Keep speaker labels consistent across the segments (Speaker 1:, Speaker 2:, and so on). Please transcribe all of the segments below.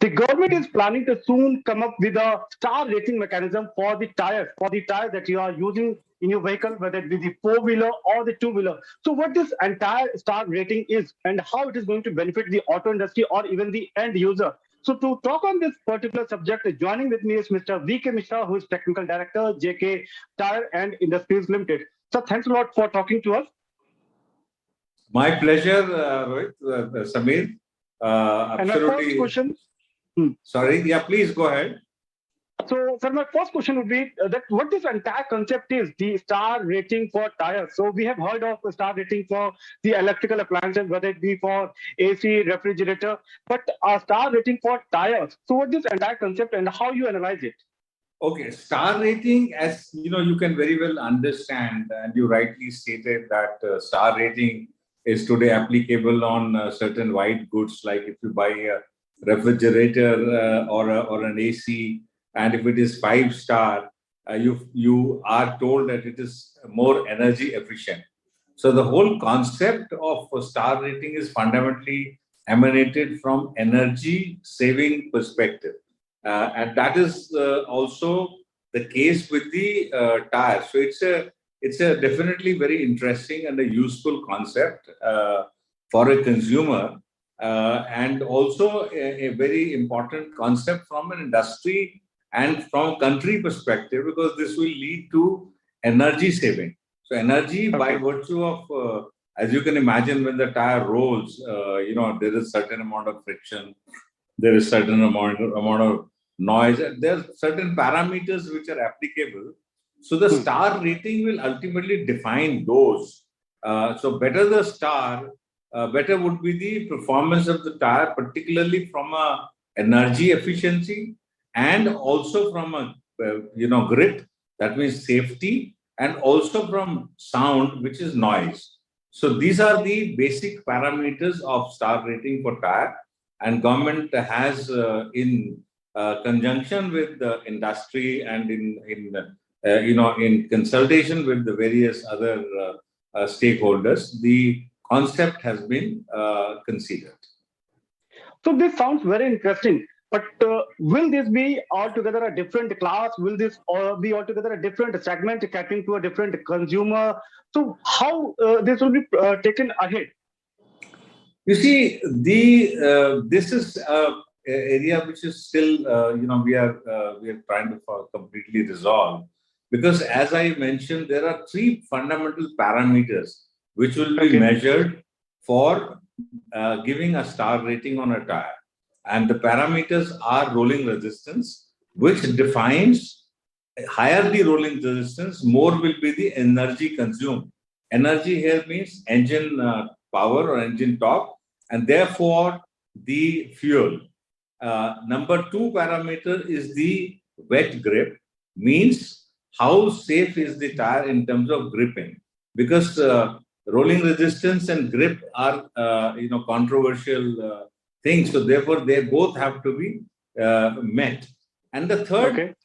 Speaker 1: The government is planning to soon come up with a star rating mechanism for the tires that you are using in your vehicle, whether it be the four-wheeler or the two-wheeler. So what this entire star rating is and how it is going to benefit the auto industry or even the end user. So to talk on this particular subject, joining with me is Mr. V.K. Misra, who is Technical Director, JK Tyre and Industries Limited. So thanks a lot for talking to us.
Speaker 2: My pleasure, Rohit, Samir.
Speaker 1: And my first
Speaker 2: Absolutely.
Speaker 1: question.
Speaker 2: Sorry, yeah, please go ahead.
Speaker 1: So, sir, my first question would be that what this entire concept is, the star rating for tires. So we have heard of a star rating for the electrical appliances, whether it be for AC, refrigerator, but a star rating for tires. So what this entire concept and how you analyze it?
Speaker 2: Okay, star rating, as you know, you can very well understand, and you rightly stated that star rating is today applicable on certain white goods, like if you buy a refrigerator or an AC, and if it is 5-star, you are told that it is more energy efficient. So the whole concept of a star rating is fundamentally emanated from energy saving perspective. And that is also the case with the tire. So it's a definitely very interesting and a useful concept for a consumer, and also a very important concept from an industry and from a country perspective, because this will lead to energy saving. So energy by virtue of, as you can imagine, when the tire rolls, there is certain amount of friction, there is certain amount of noise, and there are certain parameters which are applicable. So the star rating will ultimately define those. So better the star, better would be the performance of the tire, particularly from a energy efficiency and also from a grip, that means safety, and also from sound, which is noise. So these are the basic parameters of star rating for tire, and government has in conjunction with the industry and in consultation with the various other stakeholders, the concept has been considered.
Speaker 1: So this sounds very interesting. But will this be altogether a different class? Will this be altogether a different segment catering to a different consumer? So how this will be taken ahead?
Speaker 2: You see, this is a area which is still we are trying to completely resolve, because as I mentioned, there are three fundamental parameters which will be measured for giving a star rating on a tire. And the parameters are rolling resistance, which defines higher the rolling resistance, more will be the energy consumed. Energy here means engine power or engine torque, and therefore the fuel. Number two parameter is the wet grip, means how safe is the tire in terms of gripping, because rolling resistance and grip are controversial things. So therefore, they both have to be met. And the third,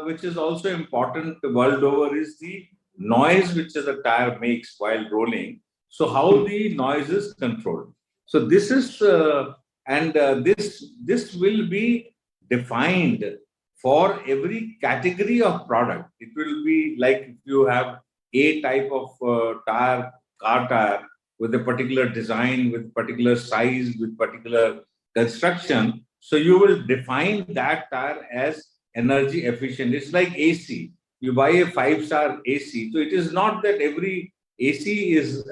Speaker 2: which is also important the world over, is the noise which the tire makes while rolling. So how the noise is controlled. So this is this will be defined for every category of product. It will be like if you have a type of car tire with a particular design, with particular size, with particular construction. So you will define that tire as energy efficient. It's like AC. You buy a 5-star AC. So it is not that every AC is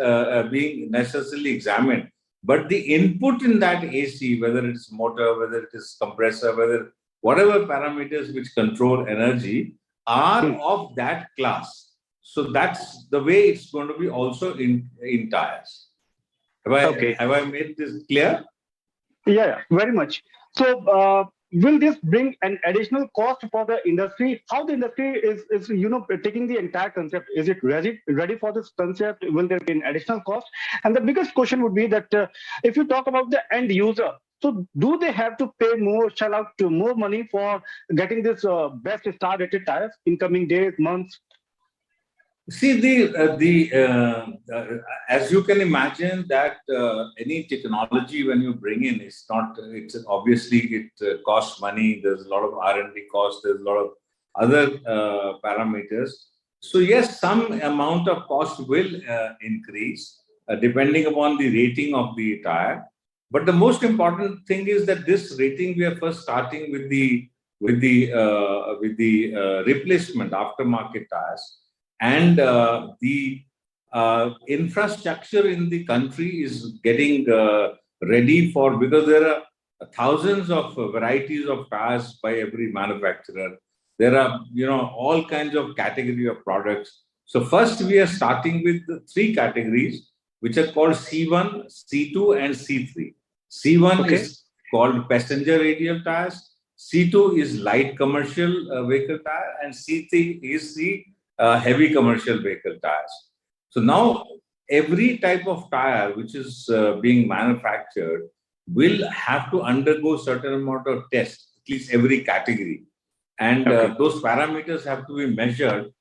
Speaker 2: being necessarily examined, but the input in that AC, whether it is motor, whether it is compressor, whatever parameters which control energy are of that class. So that's the way it's going to be also in tires. Have I made this clear?
Speaker 1: Yeah, very much. So will this bring an additional cost for the industry? How the industry is taking the entire concept? Is it ready for this concept? Will there be an additional cost? And the biggest question would be that if you talk about the end user, so do they have to pay more, shell out to more money for getting this best star rated tires in coming days, months?
Speaker 2: See, as you can imagine that any technology when you bring in, it's not, it's obviously it costs money. There's a lot of R&D cost. There's a lot of other parameters. So yes, some amount of cost will increase depending upon the rating of the tire. But the most important thing is that this rating we are first starting with the replacement aftermarket tires, and the infrastructure in the country is getting ready for, because there are thousands of varieties of tires by every manufacturer. There are, all kinds of category of products. So first we are starting with the three categories, which are called C1, C2, and C3. C1
Speaker 1: Okay.
Speaker 2: is called passenger radial tires. C2 is light commercial vehicle tire, and C3 is the heavy commercial vehicle tires. So now every type of tire which is being manufactured will have to undergo certain amount of tests, at least every category, and
Speaker 1: Okay.
Speaker 2: those parameters have to be measured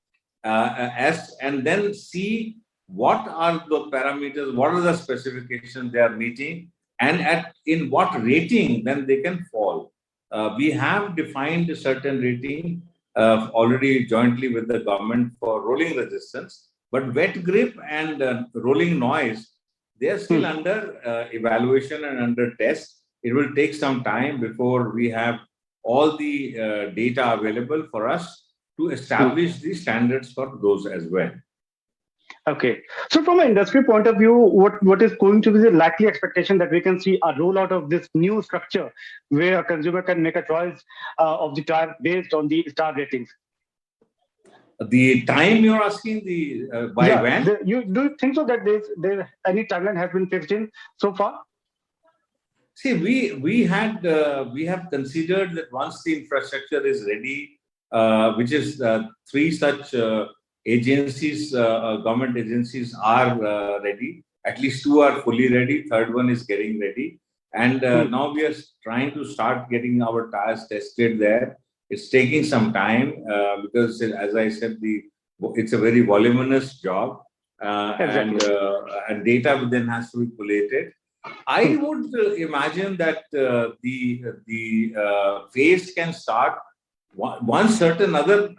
Speaker 2: and then see what are the parameters, what are the specifications they are meeting, and in what rating then they can fall. We have defined a certain rating already jointly with the government for rolling resistance, but wet grip and rolling noise, they are still under evaluation and under test. It will take some time before we have all the data available for us to establish the standards for those as well.
Speaker 1: Okay. So from an industry point of view, what is going to be the likely expectation that we can see a rollout of this new structure where a consumer can make a choice of the tire based on the star ratings?
Speaker 2: The time you're asking, the by
Speaker 1: Yeah.
Speaker 2: when?
Speaker 1: You do you think so that there any timeline has been fixed in so far?
Speaker 2: See, we have considered that once the infrastructure is ready, which is three such agencies, government agencies are ready. At least two are fully ready. Third one is getting ready, and now we are trying to start getting our tires tested there. It's taking some time because, as I said, it's a very voluminous job,
Speaker 1: Exactly.
Speaker 2: and data then has to be collated. I would imagine that the phase can start once certain other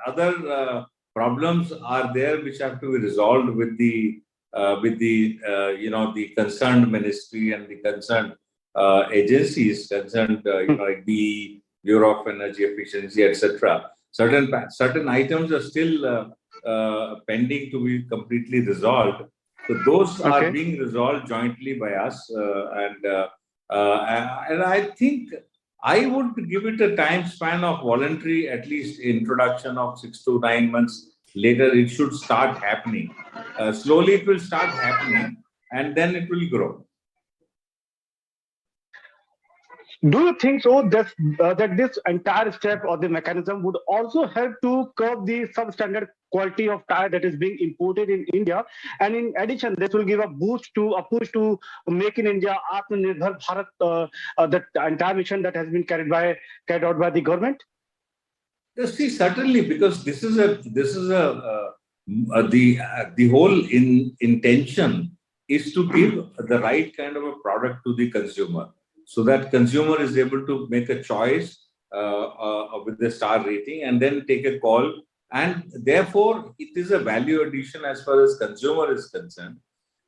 Speaker 2: problems are there which have to be resolved with the concerned ministry and the concerned agencies concerned, like the Bureau of Energy Efficiency, etc. Certain items are still pending to be completely resolved. So those are
Speaker 1: Okay.
Speaker 2: being resolved jointly by us, and I think I would give it a time span of voluntary, at least introduction of 6 to 9 months later. It should start happening. Slowly, it will start happening, and then it will grow.
Speaker 1: Do you think so that this entire step or the mechanism would also help to curb the substandard quality of tire that is being imported in India? And in addition, this will give a push to make in India Atmanirbhar Bharat, that entire mission that has been carried out by the government.
Speaker 2: See, certainly, because the whole intention is to give the right kind of a product to the consumer, so that consumer is able to make a choice with the star rating and then take a call, and therefore it is a value addition as far as consumer is concerned,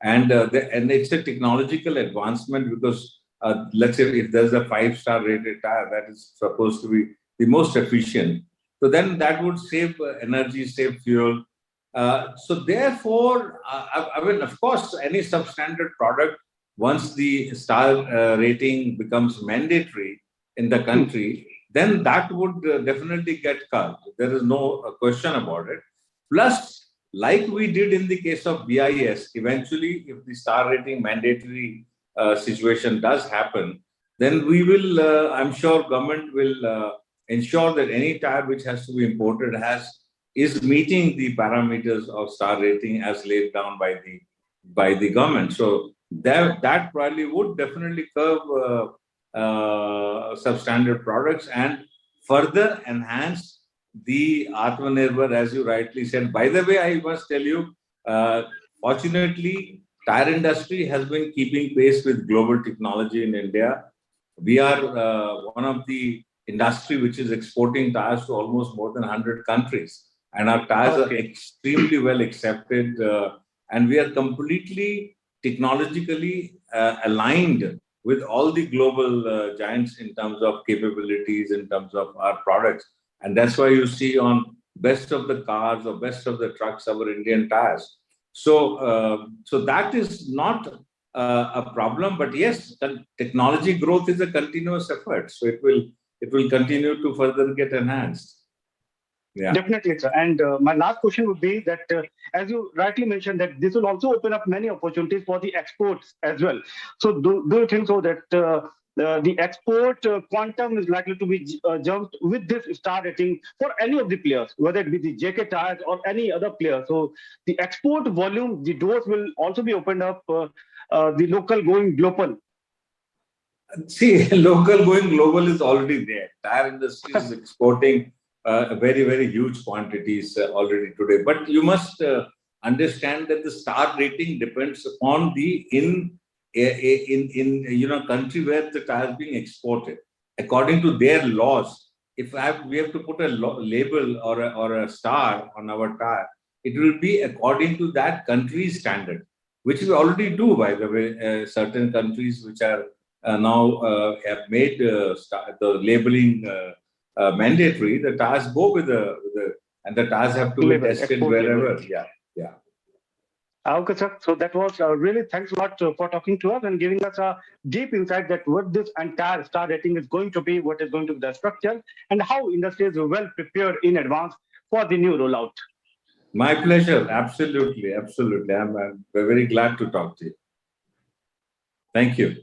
Speaker 2: and it's a technological advancement because let's say if there's a 5-star rated tire that is supposed to be the most efficient, so then that would save energy, save fuel. So therefore, I mean, of course, any substandard product, once the star rating becomes mandatory in the country, then that would definitely get cut. There is no question about it. Plus, like we did in the case of BIS, eventually, if the star rating mandatory situation does happen, then we will, I'm sure government will ensure that any tire which has to be imported is meeting the parameters of star rating as laid down by the government. So that probably would definitely curb substandard products and further enhance the Atmanirbhar, as you rightly said. By the way, I must tell you, fortunately, tire industry has been keeping pace with global technology in India. We are one of the industry which is exporting tires to almost more than 100 countries. And our tires are
Speaker 1: Okay.
Speaker 2: extremely well accepted. And we are completely technologically aligned with all the global giants in terms of capabilities, in terms of our products. And that's why you see on best of the cars or best of the trucks, our Indian tires. So that is not a problem, but yes, technology growth is a continuous effort. So it will continue to further get enhanced. Yeah.
Speaker 1: Definitely, sir. And my last question would be that, as you rightly mentioned, that this will also open up many opportunities for the exports as well. So, do you think so that the export quantum is likely to be jumped with this star rating for any of the players, whether it be the JK Tires or any other player? So, the export volume, the doors will also be opened up. The local going global.
Speaker 2: See, local going global is already there. Tire industry is exporting very, very huge quantities already today. But you must understand that the star rating depends upon the in country where the tire is being exported. According to their laws, if we have to put a label or a star on our tire, it will be according to that country's standard, which we already do, by the way. Certain countries which are now have made the labeling mandatory. The tires go with the and the tires have to be
Speaker 1: Label,
Speaker 2: tested
Speaker 1: export label.
Speaker 2: wherever. Yeah, yeah.
Speaker 1: Okay, sir. So that was really thanks a lot for talking to us and giving us a deep insight that what this entire star rating is going to be, what is going to be the structure, and how industry is well prepared in advance for the new rollout.
Speaker 2: My pleasure. Absolutely, absolutely. I'm very glad to talk to you. Thank you.